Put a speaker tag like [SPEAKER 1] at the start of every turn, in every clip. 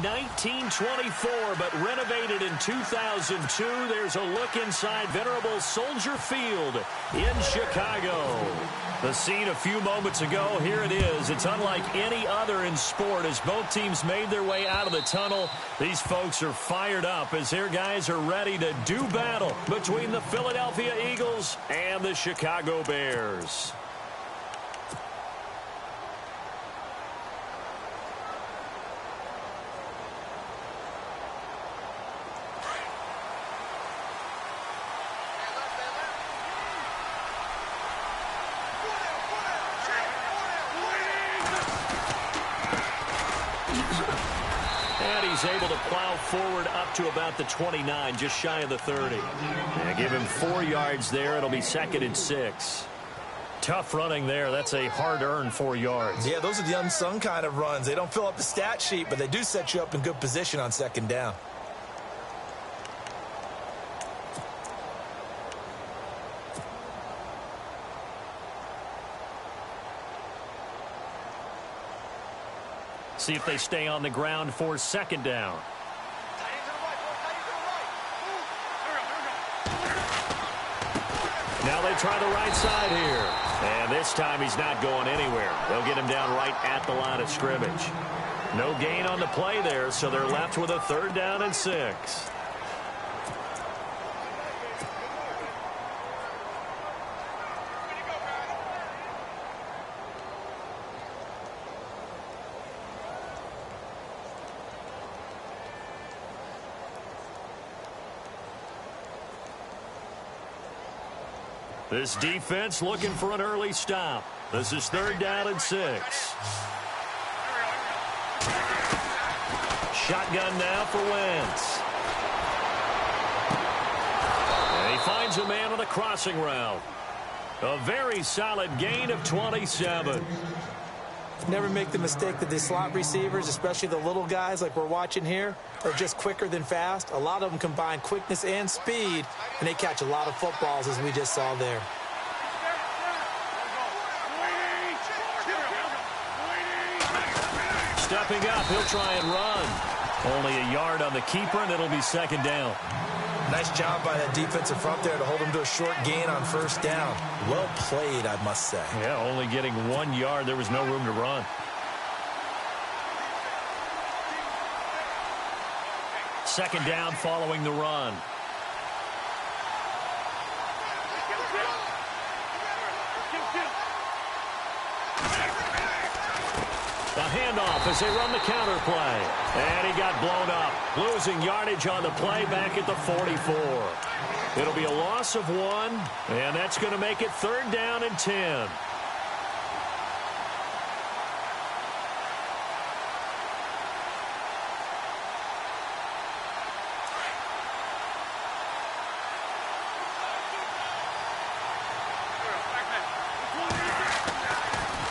[SPEAKER 1] 1924, but renovated in 2002. There's a look inside venerable Soldier Field in Chicago. The scene a few moments ago, here it is. It's unlike any other in sport as both teams made their way out of the tunnel. These folks are fired up as their guys are ready to do battle between the Philadelphia Eagles and the Chicago Bears. He's able to plow forward up to about the 29, just shy of the 30. And give him 4 yards there. It'll be 2nd and 6. Tough running there. That's a hard-earned 4 yards.
[SPEAKER 2] Yeah, those are the unsung kind of runs. They don't fill up the stat sheet, but they do set you up in good position on 2nd down.
[SPEAKER 1] See if they stay on the ground for 2nd down. Now they try the right side here. And this time he's not going anywhere. They'll get him down right at the line of scrimmage. No gain on the play there, so they're left with a 3rd down and 6. This defense looking for an early stop. This is 3rd down and 6. Shotgun now for Wentz. And he finds a man on a crossing route. A very solid gain of 27.
[SPEAKER 2] Never make the mistake that the slot receivers, especially the little guys like we're watching here, are just quicker than fast. A lot of them combine quickness and speed, and they catch a lot of footballs, as we just saw there.
[SPEAKER 1] Stepping up, he'll try and run. Only a yard on the keeper, and it'll be 2nd down.
[SPEAKER 2] Nice job by that defensive front there to hold him to a short gain on 1st down. Well played, I must say.
[SPEAKER 1] Yeah, only getting 1 yard. There was no room to run. 2nd down following the run. The handoff as they run the counter play. And he got blown up. Losing yardage on the play back at the 44. It'll be a loss of 1, and that's going to make it 3rd down and 10.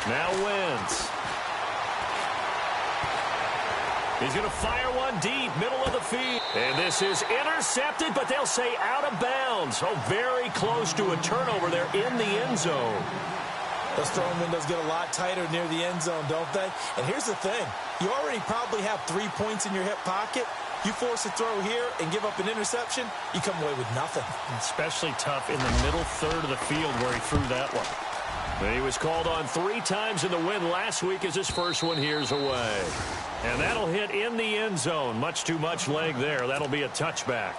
[SPEAKER 1] Now Wentz. He's going to fire one deep, middle of the field. And this is intercepted, but they'll say out of bounds. Oh, very close to a turnover there in the end zone.
[SPEAKER 2] Those throwing windows get a lot tighter near the end zone, don't they? And here's the thing. You already probably have 3 points in your hip pocket. You force a throw here and give up an interception, you come away with nothing.
[SPEAKER 1] Especially tough in the middle third of the field where he threw that one. He was called on 3 times in the win last week as his first one here's away. And that'll hit in the end zone. Much too much leg there. That'll be a touchback.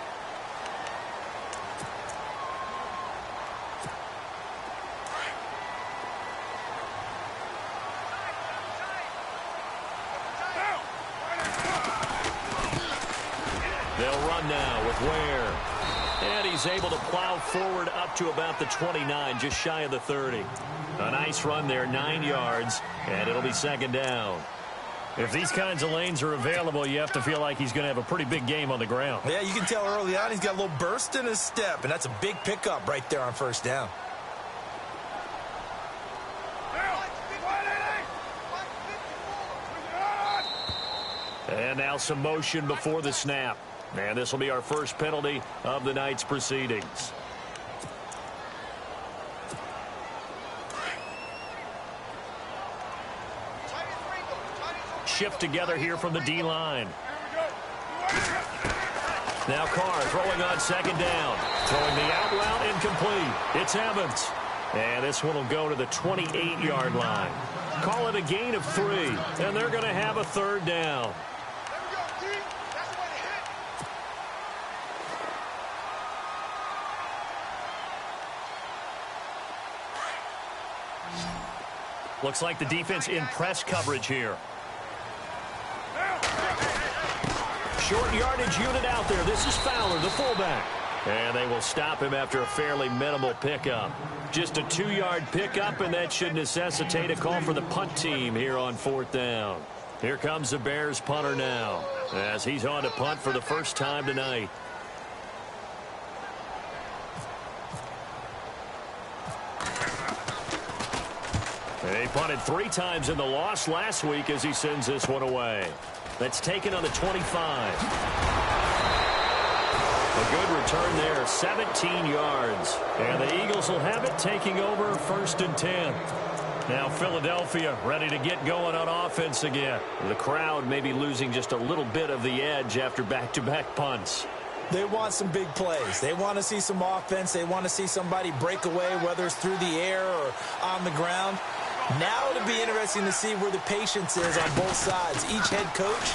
[SPEAKER 1] They'll run now with Ware. And he's able to plow forward up to about the 29, just shy of the 30. A nice run there, 9 yards, and it'll be 2nd down. If these kinds of lanes are available, you have to feel like he's going to have a pretty big game on the ground.
[SPEAKER 2] Yeah, you can tell early on he's got a little burst in his step, and that's a big pickup right there on 1st down.
[SPEAKER 1] And now some motion before the snap. And this will be our first penalty of the night's proceedings. Shift together here from the D-line. Now Carr throwing on second down. Throwing the out route incomplete. It's Evans. And this one will go to the 28-yard line. Call it a gain of 3. And they're going to have a third down. Looks like the defense in press coverage here. Short yardage unit out there. This is Fowler, the fullback. And they will stop him after a fairly minimal pickup. Just a 2-yard pickup, and that should necessitate a call for the punt team here on 4th down. Here comes the Bears punter now, as he's on to punt for the first time tonight. He punted 3 times in the loss last week as he sends this one away. That's taken on the 25. A good return there, 17 yards. And the Eagles will have it, taking over 1st and 10. Now Philadelphia ready to get going on offense again. The crowd may be losing just a little bit of the edge after back-to-back punts.
[SPEAKER 2] They want some big plays. They want to see some offense. They want to see somebody break away, whether it's through the air or on the ground. Now it'll be interesting to see where the patience is on both sides. Each head coach,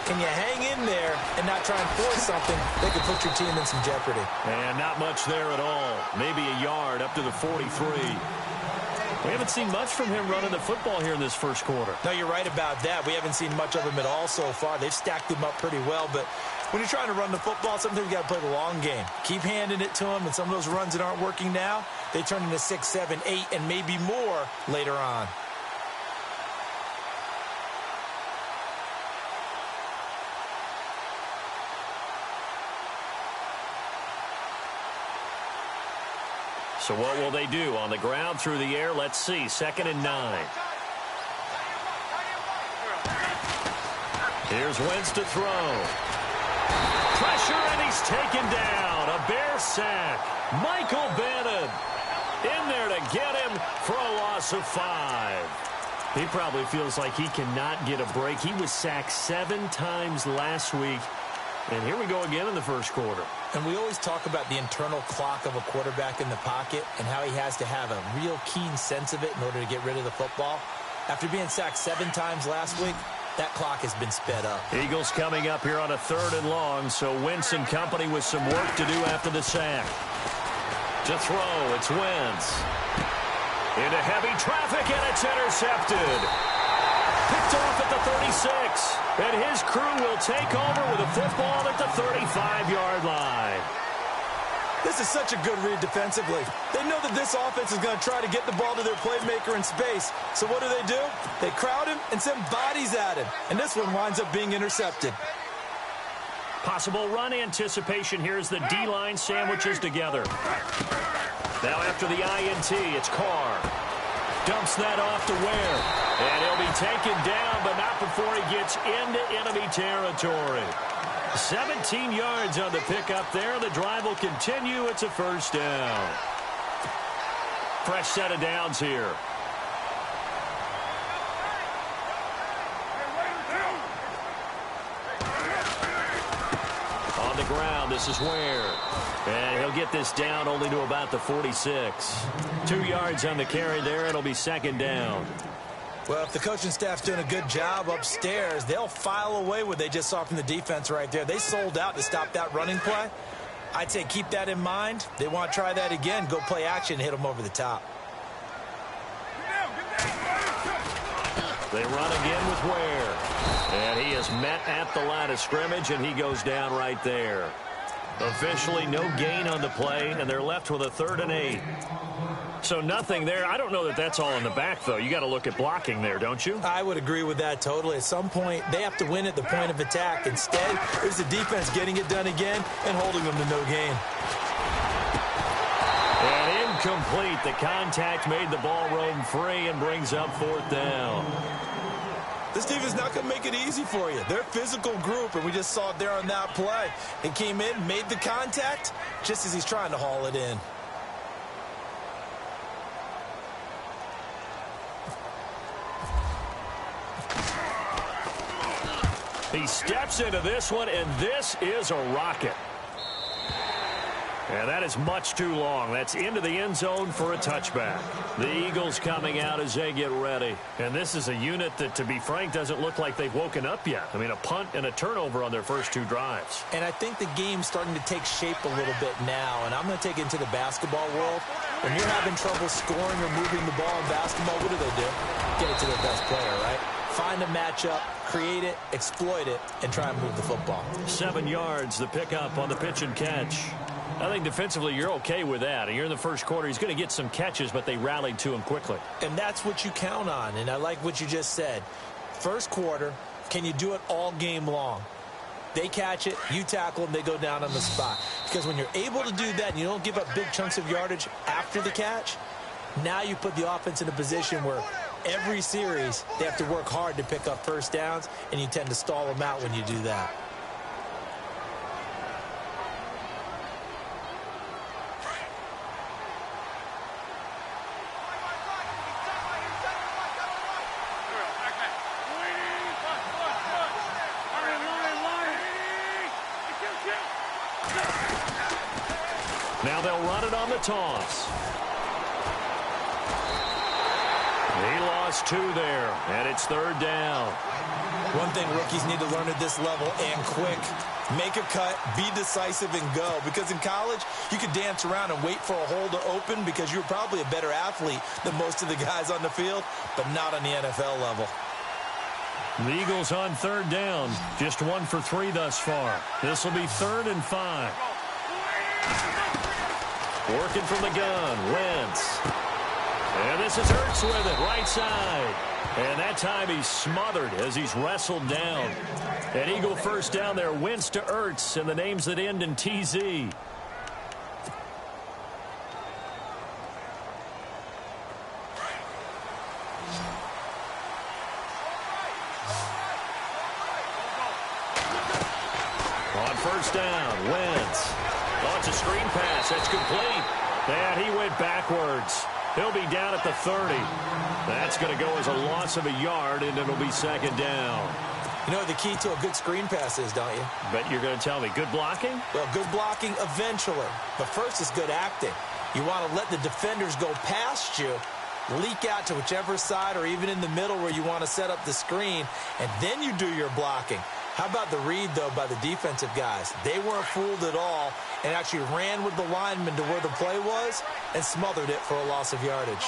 [SPEAKER 2] can you hang in there and not try and force something that could put your team in some jeopardy?
[SPEAKER 1] And not much there at all. Maybe a yard up to the 43. We haven't seen much from him running the football here in this first quarter.
[SPEAKER 2] No, you're right about that. We haven't seen much of him at all so far. They've stacked him up pretty well, but when you're trying to run the football, sometimes you got to play the long game. Keep handing it to him, and some of those runs that aren't working now, they turn into 6, 7, 8, and maybe more later on.
[SPEAKER 1] So what will they do? On the ground, through the air, let's see. 2nd and 9. Here's Wentz to throw. Pressure, and he's taken down. A Bear sack. Michael Bannon in there to get him for a loss of 5. He probably feels like he cannot get a break. He was sacked 7 times last week. And here we go again in the first quarter.
[SPEAKER 2] And we always talk about the internal clock of a quarterback in the pocket and how he has to have a real keen sense of it in order to get rid of the football. After being sacked 7 times last week, that clock has been sped up.
[SPEAKER 1] Eagles coming up here on a 3rd and long, so Wentz and company with some work to do after the sack. To throw, it's Wentz. Into heavy traffic, and it's intercepted. Picked off at the 36. And his crew will take over with a football at the 35-yard line.
[SPEAKER 2] This is such a good read defensively. They know that this offense is going to try to get the ball to their playmaker in space. So what do? They crowd him and send bodies at him. And this one winds up being intercepted.
[SPEAKER 1] Possible run anticipation here as the D-line sandwiches together. Now after the INT, it's Carr. Dumps that off to Ware. And he'll be taken down, but not before he gets into enemy territory. 17 yards on the pickup there. The drive will continue. It's a 1st down. Fresh set of downs here. On the ground, this is Ware. And he'll get this down only to about the 46. 2 yards on the carry there. It'll be 2nd down.
[SPEAKER 2] Well, if the coaching staff's doing a good job upstairs, they'll file away what they just saw from the defense right there. They sold out to stop that running play. I'd say keep that in mind. They want to try that again. Go play action and hit them over the top.
[SPEAKER 1] They run again with Ware. And he is met at the line of scrimmage, and he goes down right there. Officially no gain on the play, and they're left with a 3rd and 8. So nothing there. I don't know that that's all in the back, though. You got to look at blocking there, don't you?
[SPEAKER 2] I would agree with that totally. At some point, they have to win at the point of attack. Instead, there's the defense getting it done again and holding them to no gain.
[SPEAKER 1] And incomplete. The contact made the ball roam free and brings up 4th down.
[SPEAKER 2] This defense is not going to make it easy for you. They're a physical group, and we just saw it there on that play. He came in, made the contact, just as he's trying to haul it in.
[SPEAKER 1] He steps into this one, and this is a rocket. And that is much too long. That's into the end zone for a touchback. The Eagles coming out as they get ready. And this is a unit that, to be frank, doesn't look like they've woken up yet. I mean, a punt and a turnover on their first two drives.
[SPEAKER 2] And I think the game's starting to take shape a little bit now. And I'm going to take it into the basketball world. When you're having trouble scoring or moving the ball in basketball, what do? Get it to their best player, right? Find a matchup, create it, exploit it, and try and move the football.
[SPEAKER 1] 7 yards, the pickup on the pitch and catch. I think defensively you're okay with that. And you're in the first quarter. He's going to get some catches, but they rallied to him quickly.
[SPEAKER 2] And that's what you count on. And I like what you just said. First quarter, can you do it all game long? They catch it, you tackle them, they go down on the spot. Because when you're able to do that and you don't give up big chunks of yardage after the catch, now you put the offense in a position where every series they have to work hard to pick up first downs, and you tend to stall them out when you do that.
[SPEAKER 1] Now they'll run it on the toss. He lost 2 there, and it's third down.
[SPEAKER 2] One thing rookies need to learn at this level, and quick, make a cut, be decisive, and go. Because in college, you could dance around and wait for a hole to open because you're probably a better athlete than most of the guys on the field, but not on the NFL level.
[SPEAKER 1] The Eagles on third down, just 1 for 3 thus far. This will be 3rd and 5. Working from the gun, Wentz. And this is Ertz with it, right side. And that time he's smothered as he's wrestled down. An Eagle first down there, Wentz to Ertz, and the names that end in TZ. On first down, Wentz. Oh, it's a screen pass. That's complete. And he went backwards. He'll be down at the 30. That's going to go as a loss of a yard, and it'll be second down.
[SPEAKER 2] You know what the key to a good screen pass is, don't you?
[SPEAKER 1] But you're going to tell me, good blocking?
[SPEAKER 2] Well, good blocking eventually. But first is good acting. You want to let the defenders go past you, leak out to whichever side or even in the middle where you want to set up the screen, and then you do your blocking. How about the read, though, by the defensive guys? They weren't fooled at all and actually ran with the lineman to where the play was and smothered it for a loss of yardage.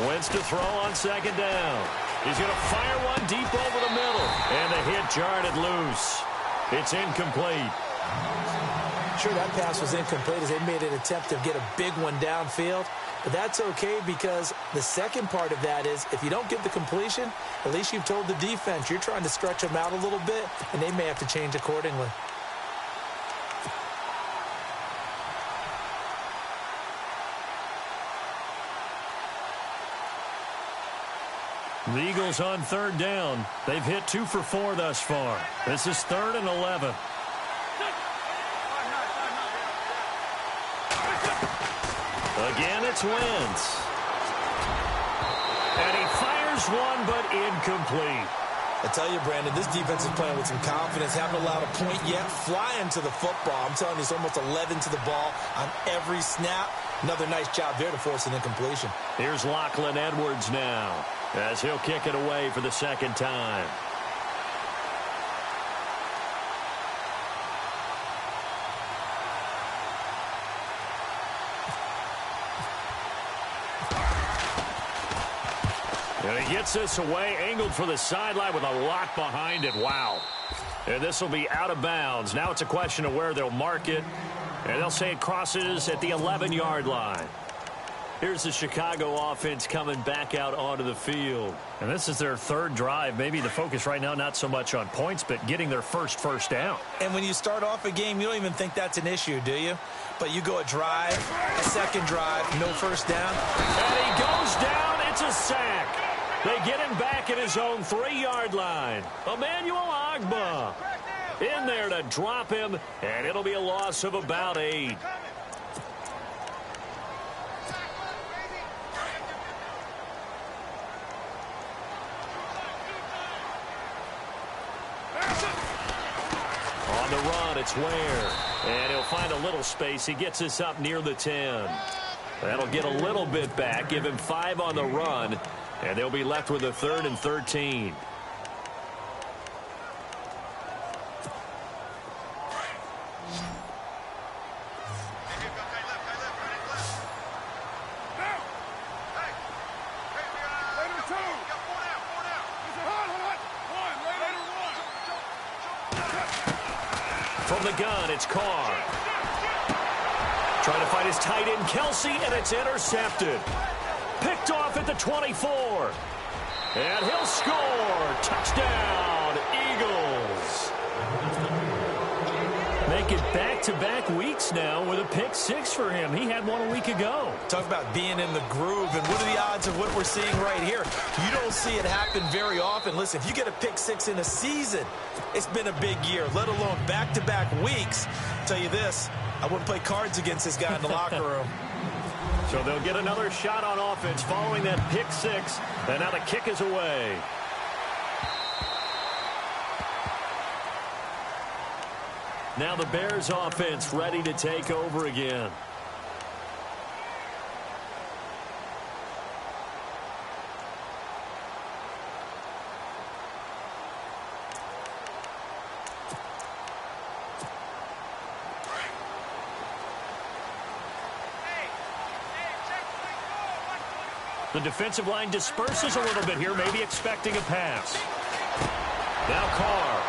[SPEAKER 1] Wentz to throw on second down. He's going to fire one deep over the middle. And the hit jarred it loose. It's incomplete.
[SPEAKER 2] Sure, that pass was incomplete as they made an attempt to get a big one downfield. But that's okay because the second part of that is if you don't get the completion, at least you've told the defense you're trying to stretch them out a little bit, and they may have to change accordingly.
[SPEAKER 1] The Eagles on third down. They've hit 2 for 4 thus far. This is 3rd and 11. Again, it's Wentz. And he fires one, but incomplete.
[SPEAKER 2] I tell you, Brandon, this defense is playing with some confidence. Haven't allowed a point yet. Flying to the football. I'm telling you, it's almost 11 to the ball on every snap. Another nice job there to force an incompletion.
[SPEAKER 1] Here's Lachlan Edwards now as he'll kick it away for the second time. And he gets this away, angled for the sideline with a lock behind it. Wow. And this will be out of bounds. Now it's a question of where they'll mark it. And they'll say it crosses at the 11-yard line. Here's the Chicago offense coming back out onto the field. And this is their 3rd drive. Maybe the focus right now not so much on points, but getting their first down.
[SPEAKER 2] And when you start off a game, you don't even think that's an issue, do you? But you go a drive, a second drive, no first down.
[SPEAKER 1] And he goes down. It's a sack. They get him back at his own 3-yard line. Emmanuel Ogbah in there to drop him, and it'll be a loss of about 8. On the run, it's Ware. And he'll find a little space. He gets this up near the 10. That'll get a little bit back, give him 5 on the run, and they'll be left with a 3rd and 13. From the gun, it's Carr. Trying to find his tight end, Kelsey, and it's intercepted. Picked off at the 24. And he'll score. Touchdown, Eagles. Make it back-to-back weeks now with a pick 6 for him. He had one a week ago.
[SPEAKER 2] Talk about being in the groove, and what are the odds of what we're seeing right here? You don't see it happen very often. Listen, if you get a pick 6 in a season, it's been a big year, let alone back-to-back weeks. I'll tell you this, I wouldn't play cards against this guy in the locker room.
[SPEAKER 1] So they'll get another shot on offense following that pick 6, and now the kick is away. Now the Bears offense ready to take over again. The defensive line disperses a little bit here, maybe expecting a pass. Now Carr.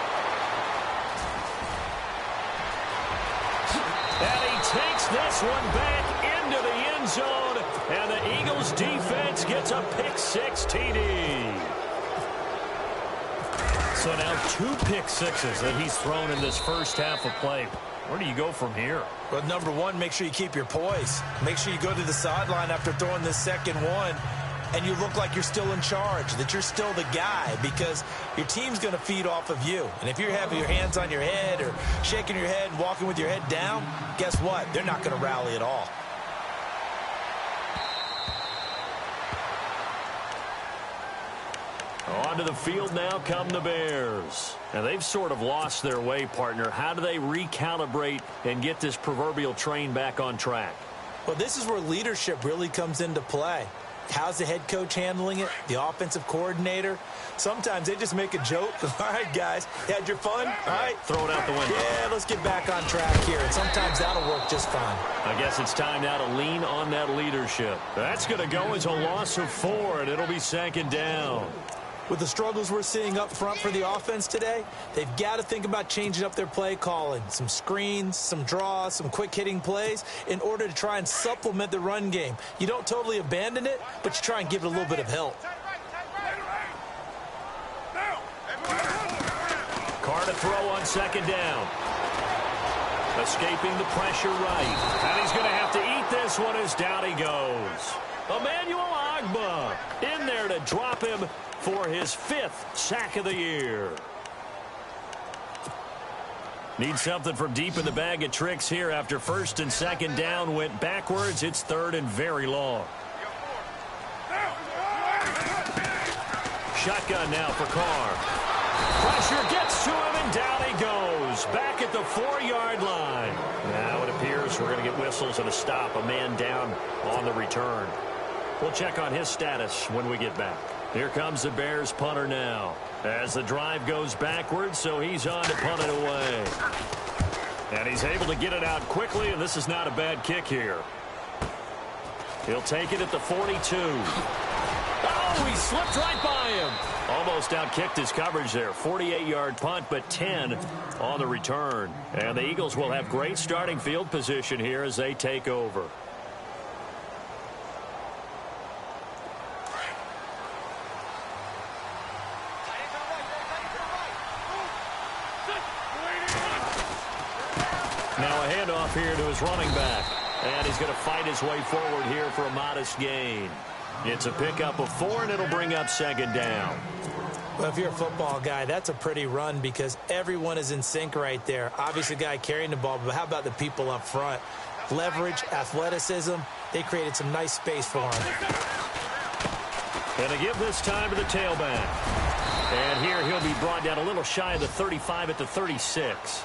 [SPEAKER 1] And he takes this one back into the end zone, and the Eagles defense gets a pick 6 TD. So now 2 pick 6s that he's thrown in this first half of play. Where do you go from here?
[SPEAKER 2] Well, number one, make sure you keep your poise. Make sure you go to the sideline after throwing this second one, and you look like you're still in charge, that you're still the guy, because your team's going to feed off of you. And if you're having your hands on your head or shaking your head and walking with your head down, guess what? They're not going to rally at all.
[SPEAKER 1] Onto the field now come the Bears. Now they've sort of lost their way, partner. How do they recalibrate and get this proverbial train back on track?
[SPEAKER 2] Well, this is where leadership really comes into play. How's the head coach handling it? The offensive coordinator? Sometimes they just make a joke. All right, guys, you had your fun? All right.
[SPEAKER 1] Throw it out the window.
[SPEAKER 2] Yeah, let's get back on track here. And sometimes that'll work just fine.
[SPEAKER 1] I guess it's time now to lean on that leadership. That's going to go as a loss of 4, and it'll be 2nd down.
[SPEAKER 2] With the struggles we're seeing up front for the offense today, they've got to think about changing up their play calling. Some screens, some draws, some quick-hitting plays in order to try and supplement the run game. You don't totally abandon it, but you try and give it a little bit of help.
[SPEAKER 1] Carr to throw on 2nd down. Escaping the pressure right. And he's going to have to eat this one as down he goes. Emmanuel Ogbah in there to drop him for his 5th sack of the year. Need something from deep in the bag of tricks here after 1st and 2nd down went backwards. It's 3rd and very long. Shotgun now for Carr. Pressure gets to him, and down he goes. Back at the 4-yard line. Now it appears we're going to get whistles and a stop. A man down on the return. We'll check on his status when we get back. Here comes the Bears punter now. As the drive goes backwards, so he's on to punt it away. And he's able to get it out quickly, and this is not a bad kick here. He'll take it at the 42. Oh, he slipped right by him. Almost outkicked his coverage there. 48-yard punt, but 10 on the return. And the Eagles will have great starting field position here as they take over. Now a handoff here to his running back. And he's going to fight his way forward here for a modest gain. It's a pickup of 4, and it'll bring up 2nd down.
[SPEAKER 2] Well, if you're a football guy, that's a pretty run because everyone is in sync right there. Obviously, the guy carrying the ball, but how about the people up front? Leverage, athleticism, they created some nice space for him.
[SPEAKER 1] And to give this time to the tailback. And here he'll be brought down a little shy of the 35 at the 36.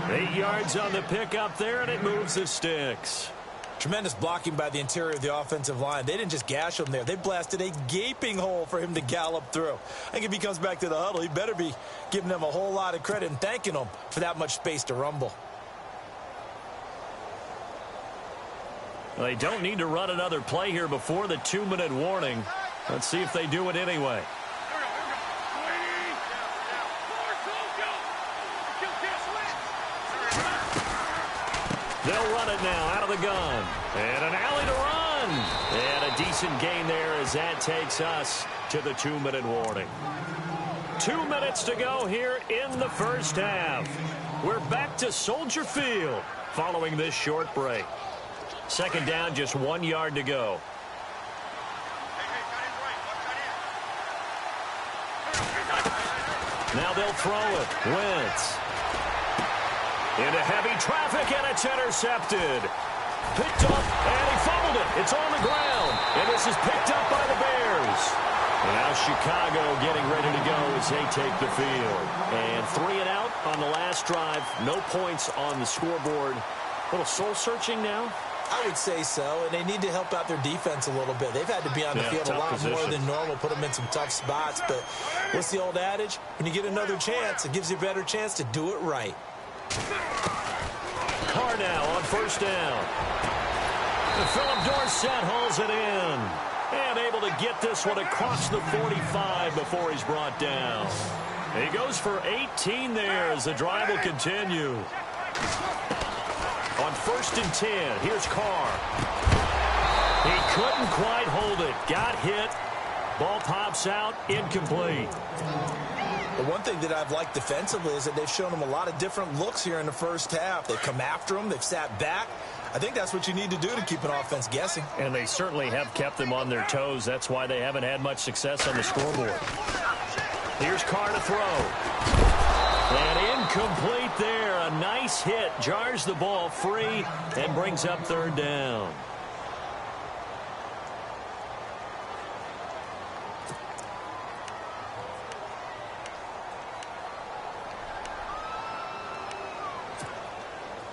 [SPEAKER 1] 8 yards on the pickup there, and it moves the sticks.
[SPEAKER 2] Tremendous blocking by the interior of the offensive line. They didn't just gash him there. They blasted a gaping hole for him to gallop through. I think if he comes back to the huddle, he better be giving them a whole lot of credit and thanking them for that much space to rumble.
[SPEAKER 1] They don't need to run another play here before the 2-minute warning. Let's see if they do it anyway. They'll run it now out of the gun. And an alley to run. And a decent gain there as that takes us to the 2-minute warning. 2 minutes to go here in the first half. We're back to Soldier Field following this short break. Second down, just 1 yard to go. Now they'll throw it. Wentz. Into heavy traffic, and it's intercepted. Picked up, and he fumbled it. It's on the ground, and this is picked up by the Bears. And now Chicago getting ready to go as they take the field. And 3 and out on the last drive. No points on the scoreboard. A little soul-searching now.
[SPEAKER 2] I would say so, and they need to help out their defense a little bit. They've had to be on the field a lot more than normal, put them in some tough spots. But what's the old adage? When you get another chance, it gives you a better chance to do it right.
[SPEAKER 1] Carr now on first down. And Philip Dorsett hauls it in. And able to get this one across the 45 before he's brought down. He goes for 18 there as the drive will continue. On 1st and 10, here's Carr. He couldn't quite hold it. Got hit. Ball pops out, incomplete.
[SPEAKER 2] The one thing that I've liked defensively is that they've shown them a lot of different looks here in the first half. They've come after them. They've sat back. I think that's what you need to do to keep an offense guessing.
[SPEAKER 1] And they certainly have kept them on their toes. That's why they haven't had much success on the scoreboard. Here's Carr to throw. And incomplete there. A nice hit. Jars the ball free and brings up 3rd down.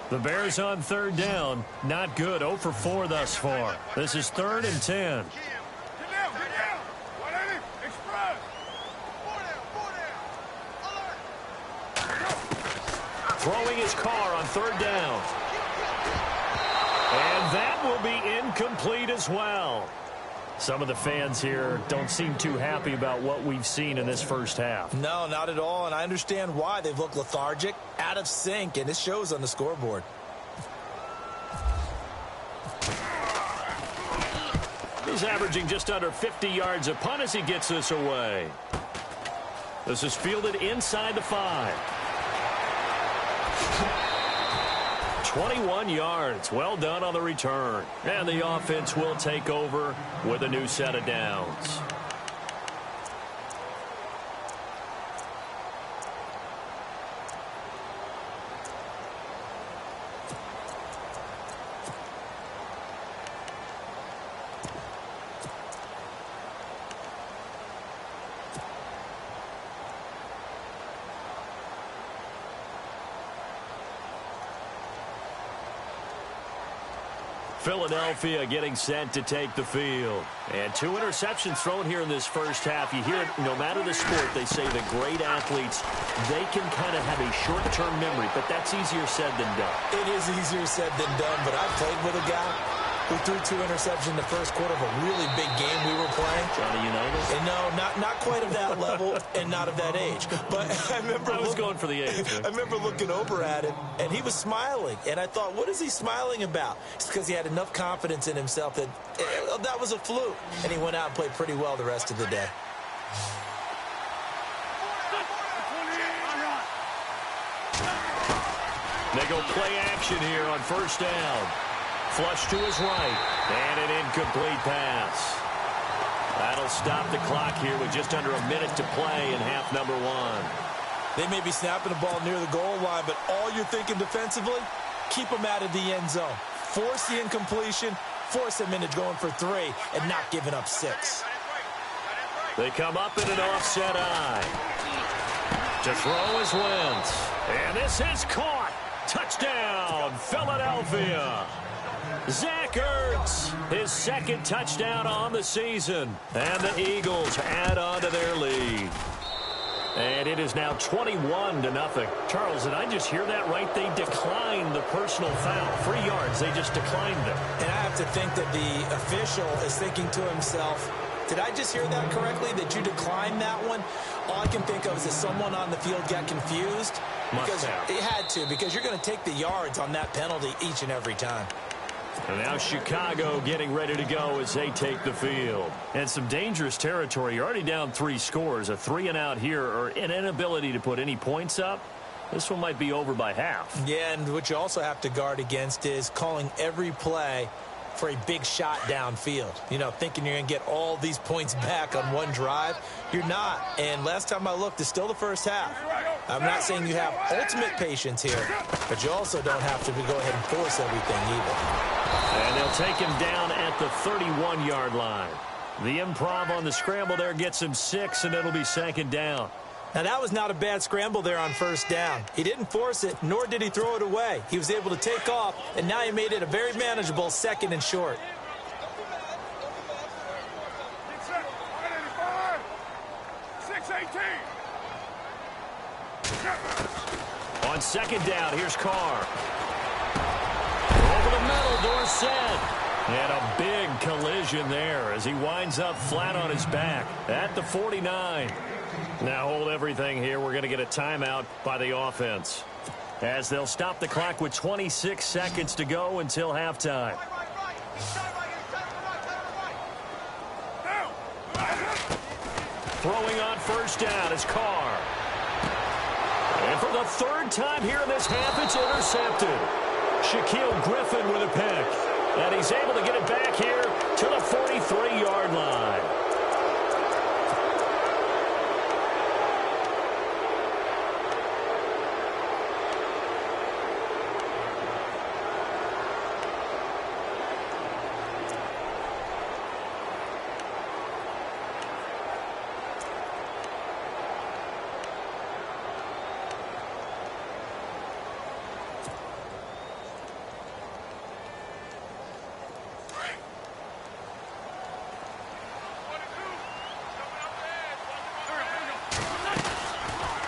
[SPEAKER 1] The Bears on 3rd down. Not good. 0 for 4 thus far. This is 3rd and 10. Throwing his Carr on 3rd down. And that will be incomplete as well. Some of the fans here don't seem too happy about what we've seen in this first half.
[SPEAKER 2] No, not at all, and I understand why. They've looked lethargic, out of sync, and it shows on the scoreboard.
[SPEAKER 1] He's averaging just under 50 yards a punt as he gets this away. This is fielded inside the 5. 21 yards. Well done on the return. And the offense will take over with a new set of downs. Philadelphia getting set to take the field. And 2 interceptions thrown here in this first half. You hear it, no matter the sport, they say that great athletes, they can kind of have a short-term memory, but that's easier said than done.
[SPEAKER 2] It is easier said than done, but I played with a guy who threw 2 interceptions in the first quarter of a really big game we were playing.
[SPEAKER 1] Johnny Unitas?
[SPEAKER 2] And no, not quite of that level and not of that age. But I was
[SPEAKER 1] going for the age. Right?
[SPEAKER 2] I remember looking over at him, and he was smiling. And I thought, what is he smiling about? It's because he had enough confidence in himself that that was a fluke. And he went out and played pretty well the rest of the day.
[SPEAKER 1] They go play action here on first down. Flush to his right, and an incomplete pass. That'll stop the clock here with just under a minute to play in half number 1.
[SPEAKER 2] They may be snapping the ball near the goal line, but all you're thinking defensively, keep them out of the end zone. Force the incompletion, force them into going for 3, and not giving up 6.
[SPEAKER 1] They come up in an offset eye. To throw is Wentz. And this is caught. Touchdown, Philadelphia. Zach Ertz, his second touchdown on the season. And the Eagles add on to their lead. And it is now 21-0. Charles, did I just hear that right? They declined the personal foul. 3 yards, they just declined it.
[SPEAKER 2] And I have to think that the official is thinking to himself, did I just hear that correctly, that you declined that one? All I can think of is that someone on the field got confused. Because it had to, because you're going to take the yards on that penalty each and every time.
[SPEAKER 1] And now Chicago getting ready to go as they take the field. And some dangerous territory. You're already down 3 scores. A 3-and-out here, or an inability to put any points up. This one might be over by half.
[SPEAKER 2] Yeah, and what you also have to guard against is calling every play for a big shot downfield. You know, thinking you're going to get all these points back on one drive. You're not. And last time I looked, it's still the first half. I'm not saying you have ultimate patience here, but you also don't have to go ahead and force everything either.
[SPEAKER 1] And they'll take him down at the 31-yard line. The improv on the scramble there gets him 6, and it'll be second down.
[SPEAKER 2] Now, that was not a bad scramble there on first down. He didn't force it, nor did he throw it away. He was able to take off, and now he made it a very manageable 2nd and short.
[SPEAKER 1] On second down, here's Carr. Over the middle, Dorsett. And a big collision there as he winds up flat on his back at the 49. Now hold everything here. We're going to get a timeout by the offense, as they'll stop the clock with 26 seconds to go until halftime. Throwing on first down is Carr. And for the 3rd time here in this half, it's intercepted. Shaquille Griffin with a pick. And he's able to get it back here to the 43-yard line.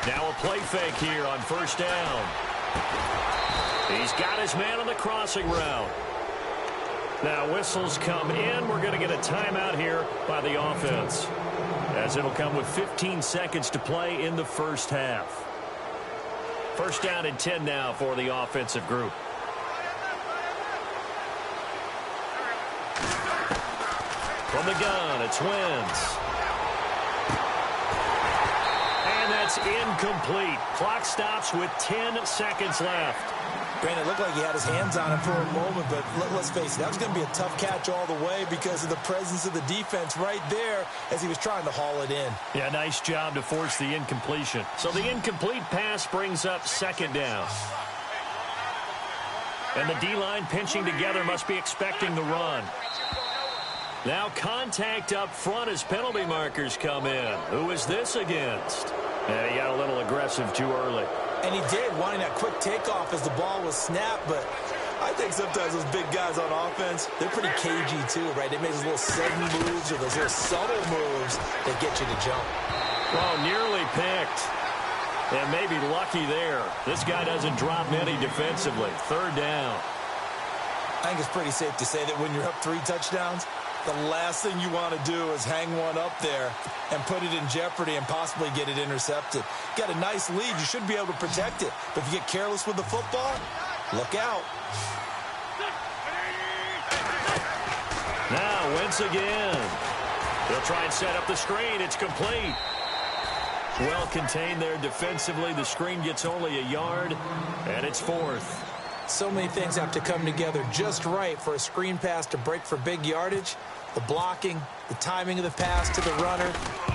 [SPEAKER 1] Now a play fake here on first down. He's got his man on the crossing route. Now whistles come in. We're going to get a timeout here by the offense, as it'll come with 15 seconds to play in the first half. First down and 10 now for the offensive group. From the gun, it's Wentz. And that's incomplete. Clock stops with 10 seconds left.
[SPEAKER 2] Brandon, it looked like he had his hands on it for a moment, but let's face it, that was going to be a tough catch all the way because of the presence of the defense right there as he was trying to haul it in.
[SPEAKER 1] Yeah, nice job to force the incompletion. So the incomplete pass brings up second down. And the D-line pinching together must be expecting the run. Now contact up front as penalty markers come in. Who is this against? Yeah, he got a little aggressive too early.
[SPEAKER 2] And he did, wanting that quick takeoff as the ball was snapped, but I think sometimes those big guys on offense, they're pretty cagey too, right? They make those little sudden moves or those little subtle moves that get you to jump.
[SPEAKER 1] Well, nearly picked. And maybe lucky there. This guy doesn't drop many defensively. Third down.
[SPEAKER 2] I think it's pretty safe to say that when you're up 3 touchdowns, the last thing you want to do is hang one up there and put it in jeopardy and possibly get it intercepted. Got a nice lead. You should be able to protect it. But if you get careless with the football, look out.
[SPEAKER 1] Now, Wentz again. They'll try and set up the screen. It's complete. Well contained there defensively. The screen gets only a yard, and it's 4th.
[SPEAKER 2] So many things have to come together just right for a screen pass to break for big yardage. The blocking, the timing of the pass to the runner,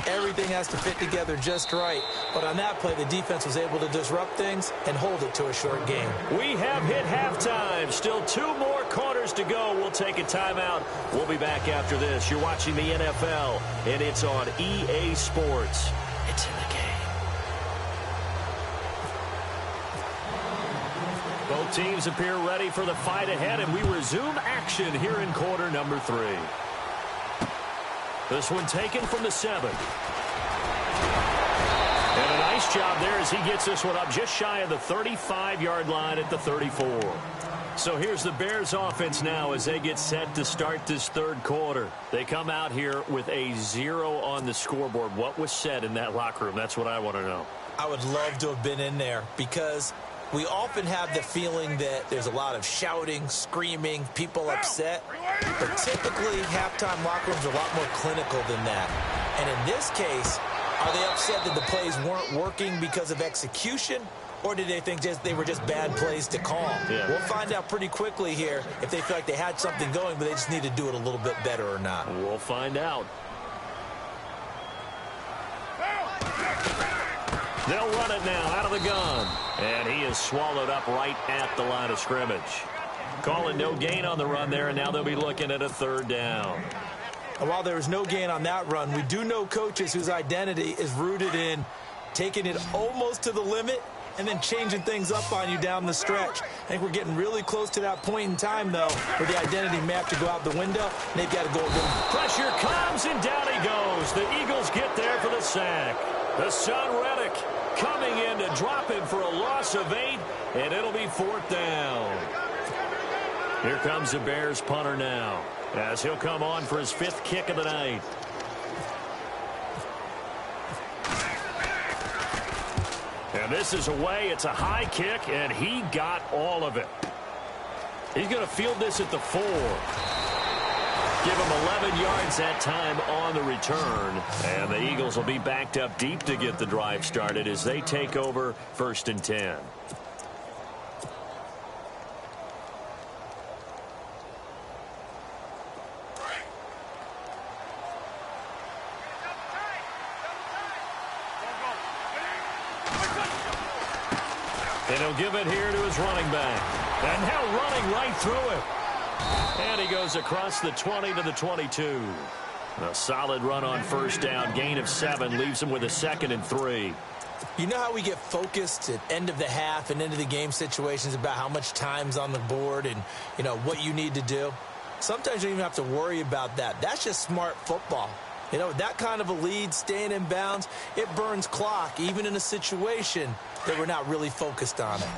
[SPEAKER 2] Everything has to fit together just right. But on that play, the defense was able to disrupt things and hold it to a short game.
[SPEAKER 1] We have hit halftime. Still 2 more quarters to go. We'll take a timeout. We'll be back after this. You're watching the NFL, and it's on EA Sports. It's in the game. Both teams appear ready for the fight ahead, and we resume action here in quarter number 3. This one taken from the 7. And a nice job there as he gets this one up just shy of the 35-yard line at the 34. So here's the Bears offense now as they get set to start this third quarter. They come out here with a 0 on the scoreboard. What was said in that locker room? That's what I want to know.
[SPEAKER 2] I would love to have been in there because we often have the feeling that there's a lot of shouting, screaming, people upset. But typically, halftime locker rooms are a lot more clinical than that. And in this case, are they upset that the plays weren't working because of execution? Or did they think they were just bad plays to call?
[SPEAKER 1] Yeah.
[SPEAKER 2] We'll find out pretty quickly here if they feel like they had something going, but they just need to do it a little bit better or not.
[SPEAKER 1] We'll find out. They'll run it now out of the gun. And he is swallowed up right at the line of scrimmage. Calling no gain on the run there, and now they'll be looking at a 3rd down.
[SPEAKER 2] And while there was no gain on that run, we do know coaches whose identity is rooted in taking it almost to the limit and then changing things up on you down the stretch. I think we're getting really close to that point in time, though, where the identity may have to go out the window, and they've got to go again.
[SPEAKER 1] Pressure comes, and down he goes. The Eagles get there for the sack. The Son Reddick coming in to drop him for a loss of 8, and it'll be 4th down. Here comes the Bears punter now, as he'll come on for his 5th kick of the night. And this is away. It's a high kick, and he got all of it. He's going to field this at the 4. Give him 11 yards that time on the return. And the Eagles will be backed up deep to get the drive started as they take over 1st and 10. And he'll give it here to his running back. And now running right through it. And he goes across the 20 to the 22. A solid run on 1st down. Gain of 7 leaves him with a 2nd and 3.
[SPEAKER 2] You know how we get focused at end of the half and into the game situations about how much time's on the board and, you know, what you need to do? Sometimes you don't even have to worry about that. That's just smart football. You know, that kind of a lead, staying in bounds, it burns clock, even in a situation that we're not really focused on it.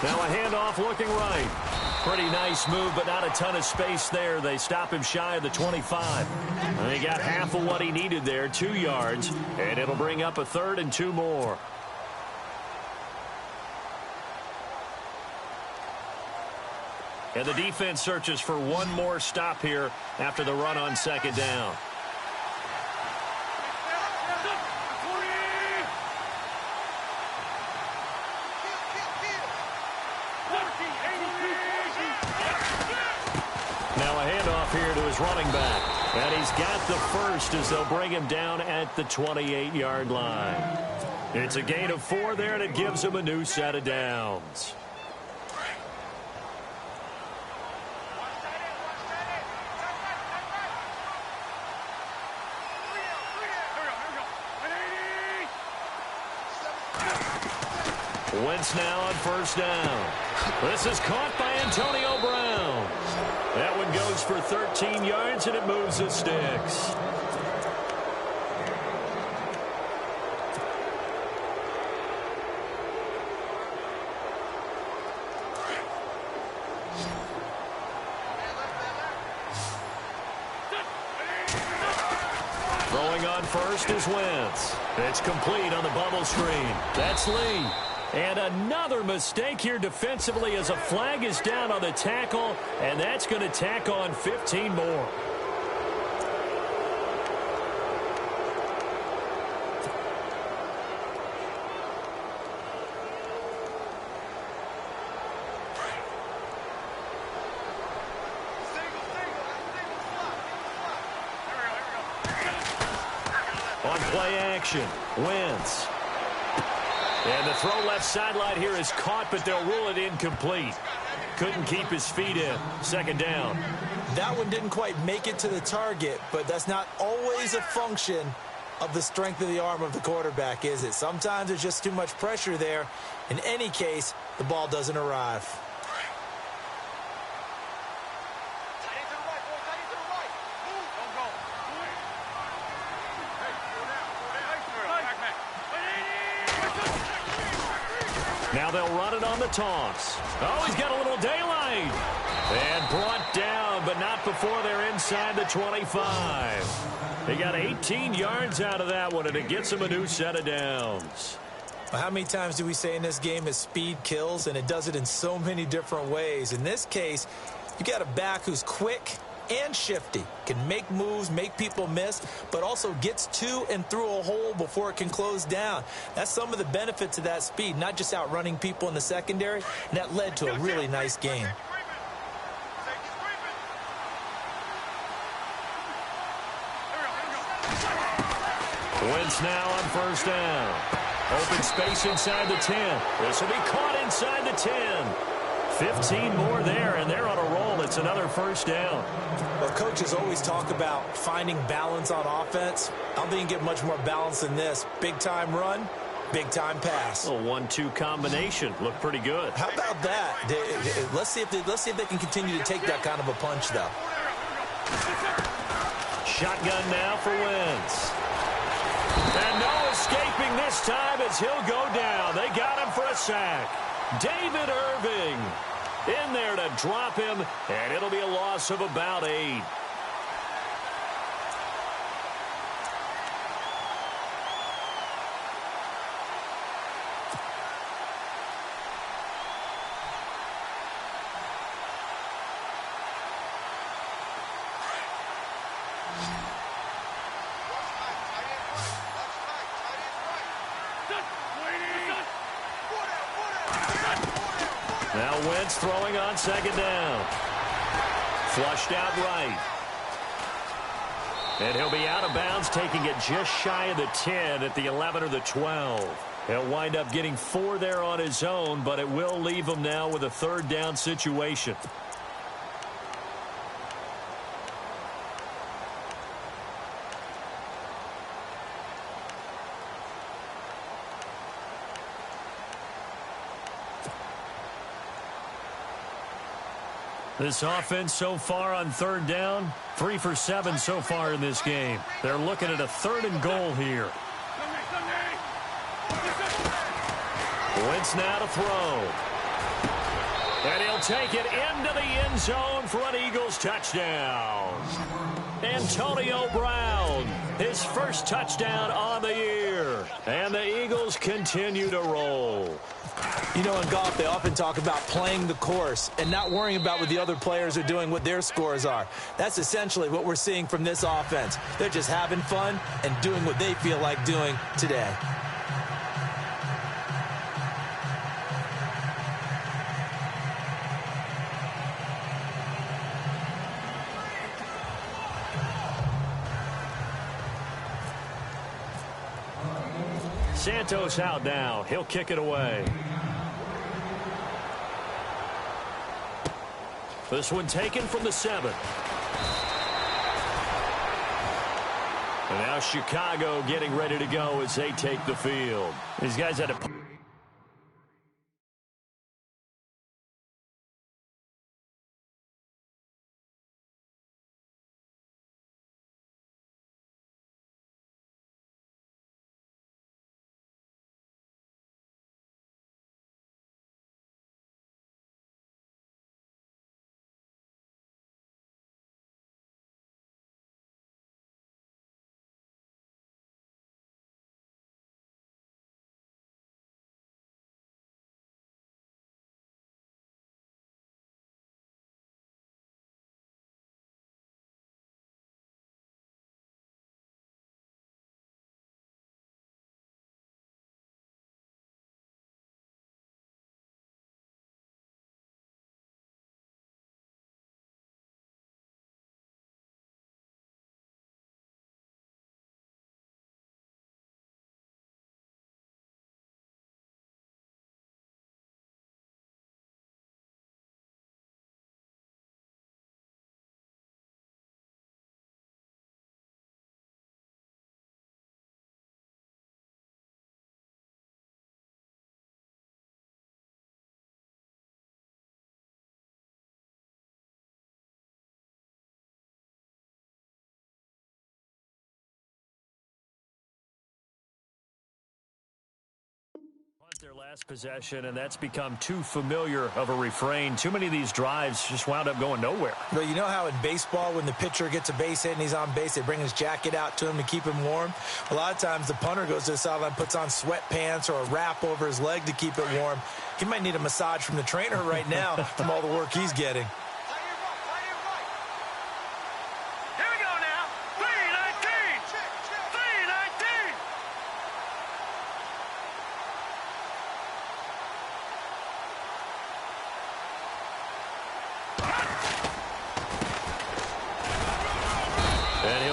[SPEAKER 1] Now a handoff looking right. Pretty nice move, but not a ton of space there. They stop him shy of the 25. And he got half of what he needed there, 2 yards, and it'll bring up a 3rd and 2 more. And the defense searches for one more stop here after the run on 2nd down. Now a handoff here to his running back. And he's got the 1st as they'll bring him down at the 28-yard line. It's a gain of 4 there, and it gives him a new set of downs. Wentz now on 1st down. This is caught by Antonio Brown. That one goes for 13 yards, and it moves the sticks. Throwing on 1st is Wentz. It's complete on the bubble screen. That's Lee. And another mistake here defensively as a flag is down on the tackle, and that's going to tack on 15 more. On play action, Wentz. And the throw left sideline here is caught, but they'll rule it incomplete. Couldn't keep his feet in. Second down.
[SPEAKER 2] That one didn't quite make it to the target, but that's not always a function of the strength of the arm of the quarterback, is it? Sometimes there's just too much pressure there. In any case, the ball doesn't arrive.
[SPEAKER 1] Now they'll run it on the toss. Oh, he's got a little daylight. And brought down, but not before they're inside the 25. They got 18 yards out of that one, and it gets them a new set of downs.
[SPEAKER 2] Well, how many times do we say in this game is speed kills, and it does it in so many different ways. In this case, you got a back who's quick and shifty, can make moves, make people miss, but also gets to and through a hole before it can close down. That's some of the benefits of that speed, not just outrunning people in the secondary, and that led to a really nice game.
[SPEAKER 1] Wentz now on first down. Open space inside the 10. This will be caught inside the 10. 15 more there, and they're on a roll. It's another first down.
[SPEAKER 2] Well, coaches always talk about finding balance on offense. I don't think you can get much more balance than this. Big-time run, big-time pass.
[SPEAKER 1] A 1-2 combination. Looked pretty good.
[SPEAKER 2] How about that? Let's see if they can continue to take that kind of a punch, though.
[SPEAKER 1] Shotgun now for Wentz. And no escaping this time as he'll go down. They got him for a sack. David Irving in there to drop him, and it'll be a loss of about 8. Now Wentz throwing on second down. Flushed out right. And he'll be out of bounds, taking it just shy of the 10 at the 11 or the 12. He'll wind up getting 4 there on his own, but it will leave him now with a third down situation. This offense so far on third down, 3 for 7 so far in this game. They're looking at a 3rd and goal here. Wentz now to throw. And he'll take it into the end zone for an Eagles touchdown. Antonio Brown, his first touchdown on the year. And the Eagles continue to roll.
[SPEAKER 2] You know, in golf, they often talk about playing the course and not worrying about what the other players are doing, what their scores are. That's essentially what we're seeing from this offense. They're just having fun and doing what they feel like doing today.
[SPEAKER 1] Santos out now. He'll kick it away. This one taken from the 7. And now Chicago getting ready to go as they take the field. These guys had to their last possession, and that's become too familiar of a refrain. Too many of these drives just wound up going nowhere.
[SPEAKER 2] Well, you know how in baseball, when the pitcher gets a base hit and he's on base, they bring his jacket out to him to keep him warm? A lot of times the punter goes to the sideline, puts on sweatpants or a wrap over his leg to keep it warm. He might need a massage from the trainer right now from all the work he's getting.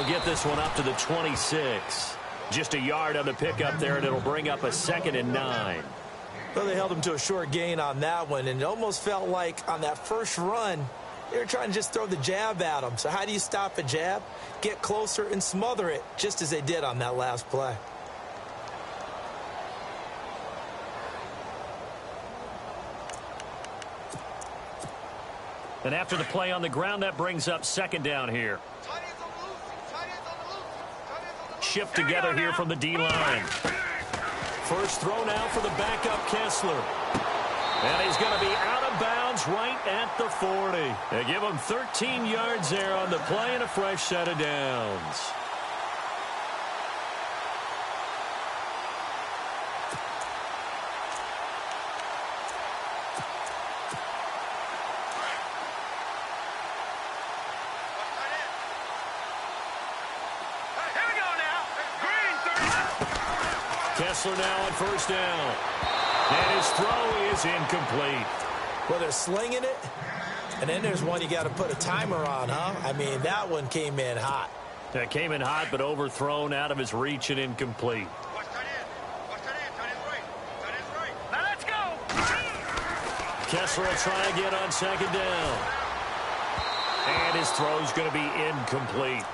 [SPEAKER 1] Get this one up to the 26. Just a yard on the pickup there, and it'll bring up a 2nd and 9.
[SPEAKER 2] Well, they held him to a short gain on that one, and it almost felt like on that first run, they were trying to just throw the jab at him. So how do you stop a jab? Get closer and smother it, just as they did on that last play.
[SPEAKER 1] And after the play on the ground, that brings up 2nd down here. Shift together here from the D-line. First throw now for the backup Kessler. And he's going to be out of bounds right at the 40. They give him 13 yards there on the play and a fresh set of downs. Kessler now on first down. And his throw is incomplete.
[SPEAKER 2] Well, they're slinging it. And then there's one you got to put a timer on, huh? I mean, that one came in hot.
[SPEAKER 1] That came in hot, but overthrown, out of his reach and incomplete.
[SPEAKER 3] Now let's go.
[SPEAKER 1] Kessler will try again on 2nd down. And his throw's going to be incomplete.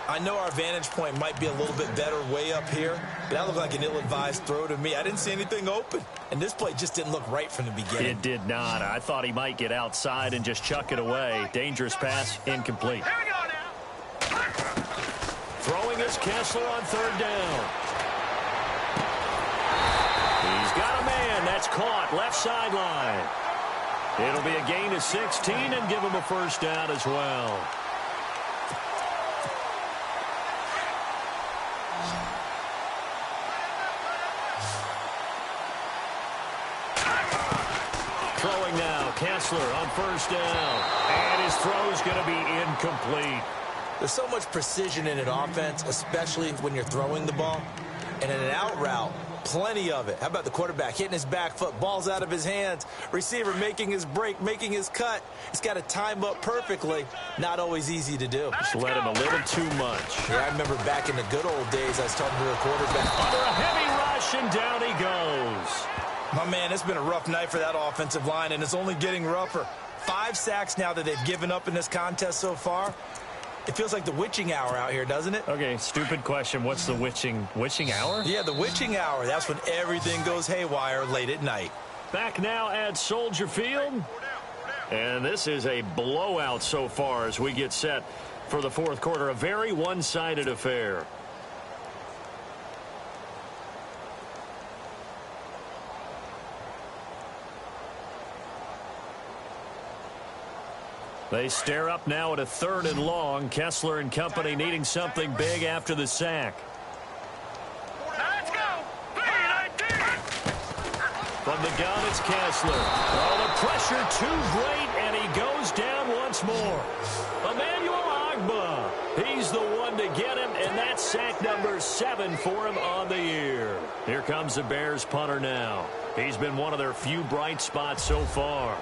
[SPEAKER 2] I know our vantage point might be a little bit better way up here, but that looked like an ill-advised throw to me. I didn't see anything open, and this play just didn't look right from the beginning.
[SPEAKER 1] It did not. I thought he might get outside and just chuck it away. Dangerous pass, incomplete.
[SPEAKER 3] Here we go now.
[SPEAKER 1] Throwing is Kessler on 3rd down. He's got a man. That's caught left sideline. It'll be a gain of 16 and give him a first down as well. Throwing now, Kessler on first down. And his throw's going to be incomplete.
[SPEAKER 2] There's so much precision in an offense, especially when you're throwing the ball. And in an out route, plenty of it. How about the quarterback hitting his back foot, ball's out of his hands, receiver making his break, making his cut. He's got to time up perfectly. Not always easy to do.
[SPEAKER 1] Just let him a little too much.
[SPEAKER 2] Yeah, I remember back in the good old days, I was talking to a quarterback.
[SPEAKER 1] Under a heavy rush, and down he goes.
[SPEAKER 2] My man, it's been a rough night for that offensive line, and it's only getting rougher. 5 sacks now that they've given up in this contest so far. It feels like the witching hour out here, doesn't it?
[SPEAKER 1] Okay, stupid question. What's the witching hour?
[SPEAKER 2] Yeah, the witching hour. That's when everything goes haywire late at night.
[SPEAKER 1] Back now at Soldier Field. And this is a blowout so far as we get set for the 4th quarter. A very one-sided affair. They stare up now at a 3rd and long. Kessler and company needing something big after the sack.
[SPEAKER 3] Let's go.
[SPEAKER 1] From the gun, it's Kessler. Oh, the pressure too great, and he goes down once more. Emmanuel Agba. He's the one to get him, and that's sack number 7 for him on the year. Here comes the Bears punter now. He's been one of their few bright spots so far.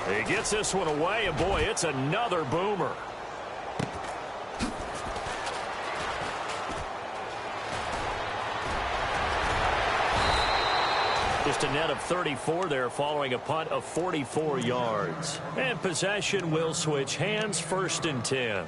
[SPEAKER 1] He gets this one away, and boy, it's another boomer. Just a net of 34 there following a punt of 44 yards. And possession will switch hands, 1st and 10.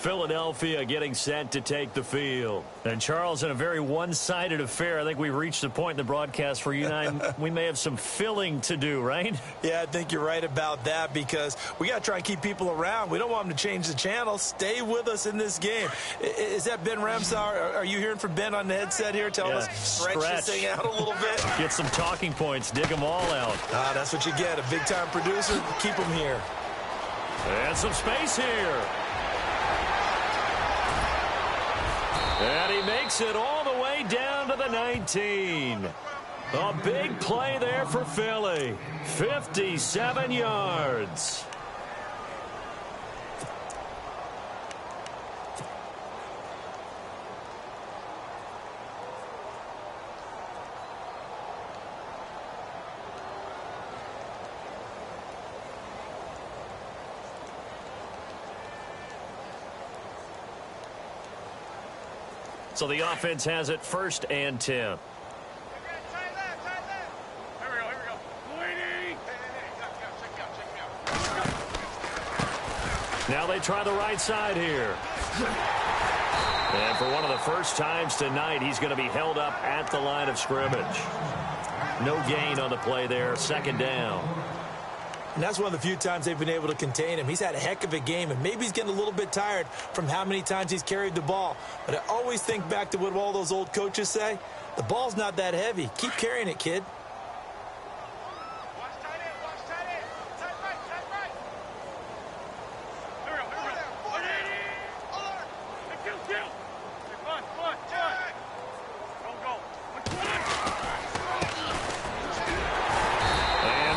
[SPEAKER 1] Philadelphia getting set to take the field. And, Charles, in a very one-sided affair, I think we've reached the point in the broadcast where you and I, we may have some filling to do, right?
[SPEAKER 2] Yeah, I think you're right about that because we got to try and keep people around. We don't want them to change the channel. Stay with us in this game. Is that Ben Ramsauer? Are you hearing from Ben on the headset here? Tell us, stretch this thing out a little bit.
[SPEAKER 1] Get some talking points. Dig them all out.
[SPEAKER 2] That's what you get. A big-time producer. Keep them here.
[SPEAKER 1] And some space here. And he makes it all the way down to the 19. A big play there for Philly. 57 yards. So the offense has it 1st and 10. Now they try the right side here. And for one of the first times tonight, he's going to be held up at the line of scrimmage. No gain on the play there. 2nd down.
[SPEAKER 2] And that's one of the few times they've been able to contain him. He's had a heck of a game, and maybe he's getting a little bit tired from how many times he's carried the ball. But I always think back to what all those old coaches say. The ball's not that heavy. Keep carrying it, kid.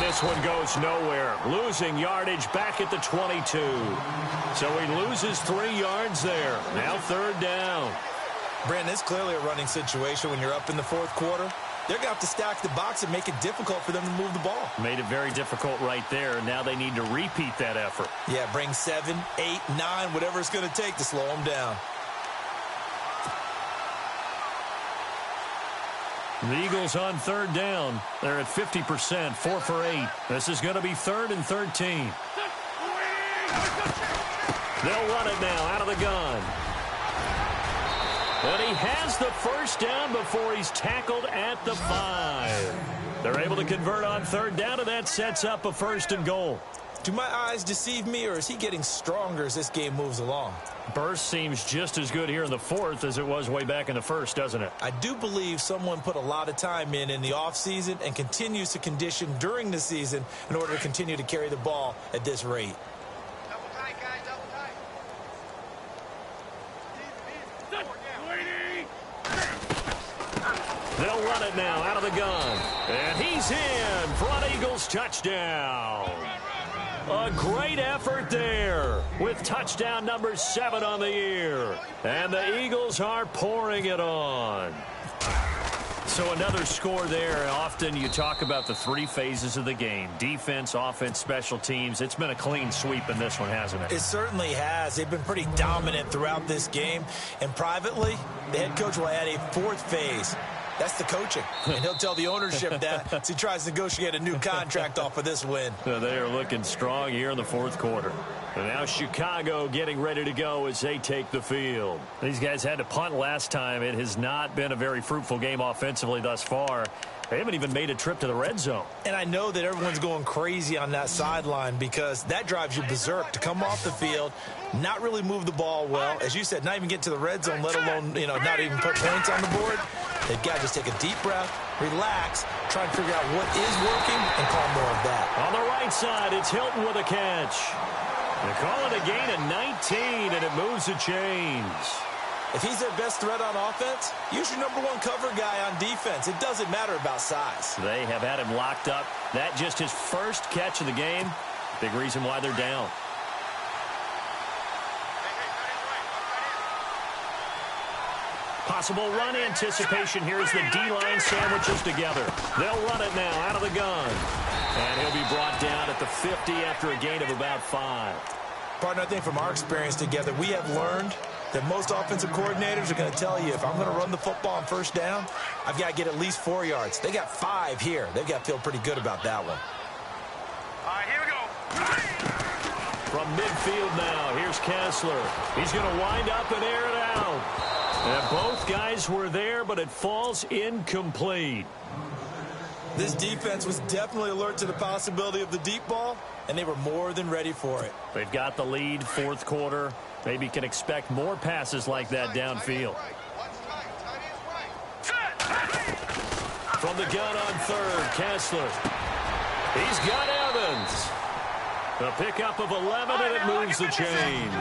[SPEAKER 1] This one goes nowhere. Losing yardage back at the 22. So he loses 3 yards there. Now 3rd down.
[SPEAKER 2] Brandon, it's clearly a running situation when you're up in the 4th quarter. They're going to have to stack the box and make it difficult for them to move the ball.
[SPEAKER 1] Made it very difficult right there. Now they need to repeat that effort.
[SPEAKER 2] Yeah, bring 7, 8, 9, whatever it's going to take to slow them down.
[SPEAKER 1] The Eagles on 3rd down. They're at 50%, 4 for 8. This is going to be 3rd and 13. They'll run it now out of the gun. And he has the 1st down before he's tackled at the 5. They're able to convert on 3rd down, and that sets up a 1st and goal.
[SPEAKER 2] Do my eyes deceive me, or is he getting stronger as this game moves along?
[SPEAKER 1] Burst seems just as good here in the 4th as it was way back in the 1st, doesn't it?
[SPEAKER 2] I do believe someone put a lot of time in the offseason and continues to condition during the season in order to continue to carry the ball at this rate.
[SPEAKER 3] Double tight, guys, double tight.
[SPEAKER 1] They'll run it now out of the gun. And he's in. Front Eagles touchdown. A great effort there with touchdown number 7 on the year. And the Eagles are pouring it on. So another score there. Often you talk about the 3 phases of the game. Defense, offense, special teams. It's been a clean sweep in this one, hasn't it?
[SPEAKER 2] It certainly has. They've been pretty dominant throughout this game. And privately, the head coach will add a 4th phase. That's the coaching. And he'll tell the ownership that as he tries to negotiate a new contract off of this win.
[SPEAKER 1] They are looking strong here in the 4th quarter. And now Chicago getting ready to go as they take the field. These guys had to punt last time. It has not been a very fruitful game offensively thus far. They haven't even made a trip to the red zone.
[SPEAKER 2] And I know that everyone's going crazy on that sideline because that drives you berserk to come off the field, not really move the ball well. As you said, not even get to the red zone, let alone, not even put points on the board. They've got to just take a deep breath, relax, try and figure out what is working, and call more of that.
[SPEAKER 1] On the right side, it's Hilton with a catch. They call it a gain of 19, and it moves the chains.
[SPEAKER 2] If he's their best threat on offense, use your number 1 cover guy on defense. It doesn't matter about size.
[SPEAKER 1] They have had him locked up. That just his first catch of the game. Big reason why they're down. Possible run anticipation here as the D-line sandwiches together. They'll run it now out of the gun. And he'll be brought down at the 50 after a gain of about 5.
[SPEAKER 2] Partner, I think from our experience together, we have learned that most offensive coordinators are going to tell you if I'm going to run the football on 1st down, I've got to get at least 4 yards. They got 5 here. They've got to feel pretty good about that one.
[SPEAKER 3] All right, here we go.
[SPEAKER 1] From midfield now, here's Kessler. He's going to wind up and air it out. And both guys were there, but it falls incomplete.
[SPEAKER 2] This defense was definitely alert to the possibility of the deep ball, and they were more than ready for it.
[SPEAKER 1] They've got the lead, fourth quarter. Maybe can expect more passes like that downfield. From the gun on third, Kessler. He's got Evans. A pickup of 11, and it moves the chains.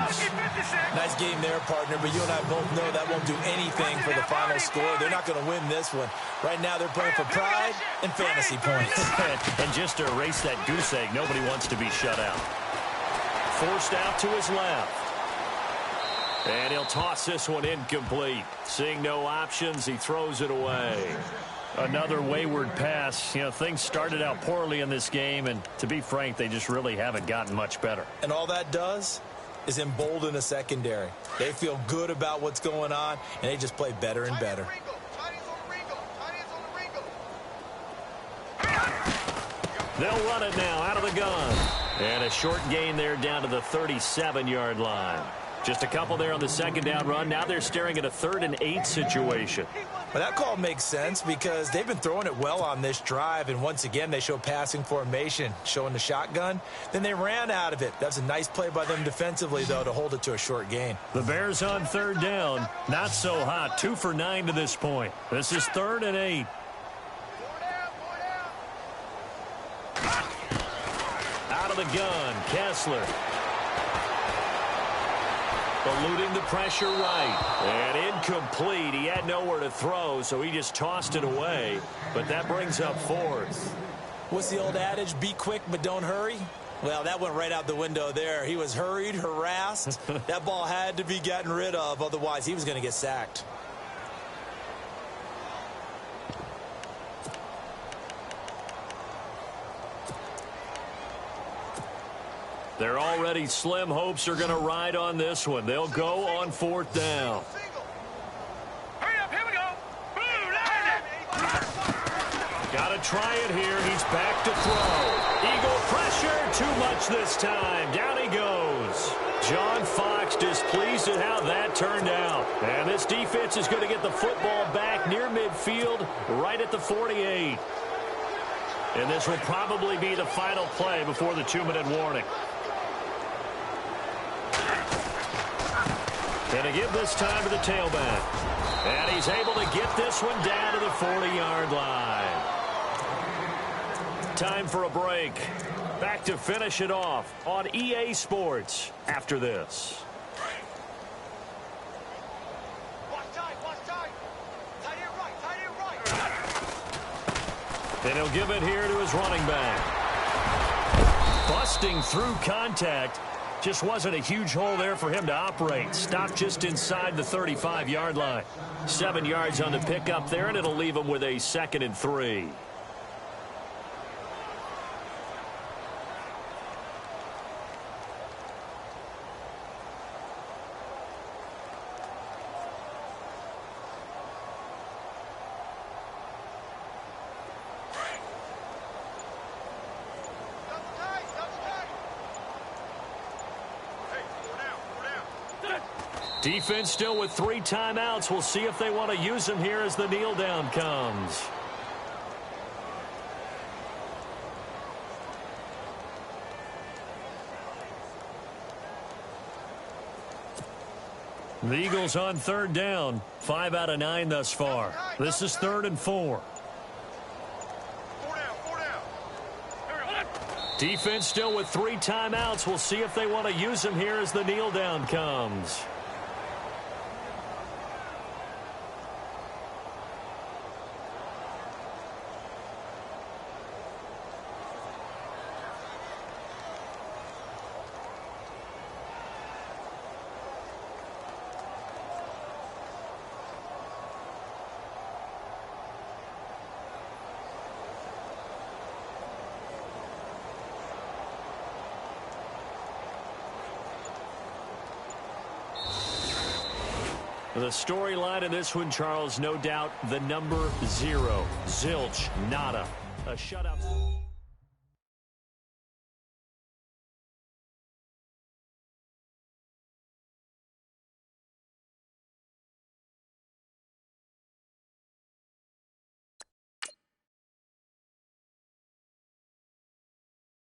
[SPEAKER 2] Nice game there, partner, but you and I both know that won't do anything for the final score. They're not going to win this one. Right now, they're playing for pride and fantasy points.
[SPEAKER 1] And just to erase that goose egg, nobody wants to be shut out. Forced out to his left. And he'll toss this one incomplete. Seeing no options, he throws it away. Another wayward pass. You know, things started out poorly in this game, and to be frank, they just really haven't gotten much better.
[SPEAKER 2] And all that does is embolden a secondary. They feel good about what's going on, and they just play better and better.
[SPEAKER 1] They'll run it now out of the gun. And a short gain there down to the 37-yard line. Just a couple there on the second down run. Now they're staring at a 3rd and 8 situation.
[SPEAKER 2] Well, that call makes sense because they've been throwing it well on this drive, and once again they show passing formation, showing the shotgun. Then they ran out of it. That's a nice play by them defensively, though, to hold it to a short gain.
[SPEAKER 1] The Bears on third down. Not so hot. 2 for 9 to this point. This is 3rd and 8. Out of the gun, Kessler. Eluding the pressure right. And incomplete. He had nowhere to throw, so he just tossed it away. But that brings up 4th.
[SPEAKER 2] What's the old adage? Be quick, but don't hurry? Well, that went right out the window there. He was hurried, harassed. That ball had to be gotten rid of. Otherwise, he was going to get sacked.
[SPEAKER 1] They're already slim hopes are going to ride on this one. They'll go on 4th down.
[SPEAKER 3] Hurry up, here we go.
[SPEAKER 1] Got to try it here. He's back to throw. Eagle pressure. Too much this time. Down he goes. John Fox displeased at how that turned out. And this defense is going to get the football back near midfield, right at the 48. And this will probably be the final play before the 2-minute warning. And to give this time to the tailback. And he's able to get this one down to the 40-yard line. Time for a break. Back to finish it off on EA Sports after this. And he'll give it here to his running back. Busting through contact. Just wasn't a huge hole there for him to operate. Stopped just inside the 35-yard line. 7 yards on the pickup there, and it'll leave him with a 2nd and 3. Defense still with 3 timeouts. We'll see if they want to use them here as the kneel down comes. The Eagles on 3rd down. 5 out of 9 thus far. This is 3rd and 4. Defense still with 3 timeouts. We'll see if they want to use them here as the kneel down comes. The storyline in this one, Charles, no doubt the number 0. Zilch, nada. A shutout.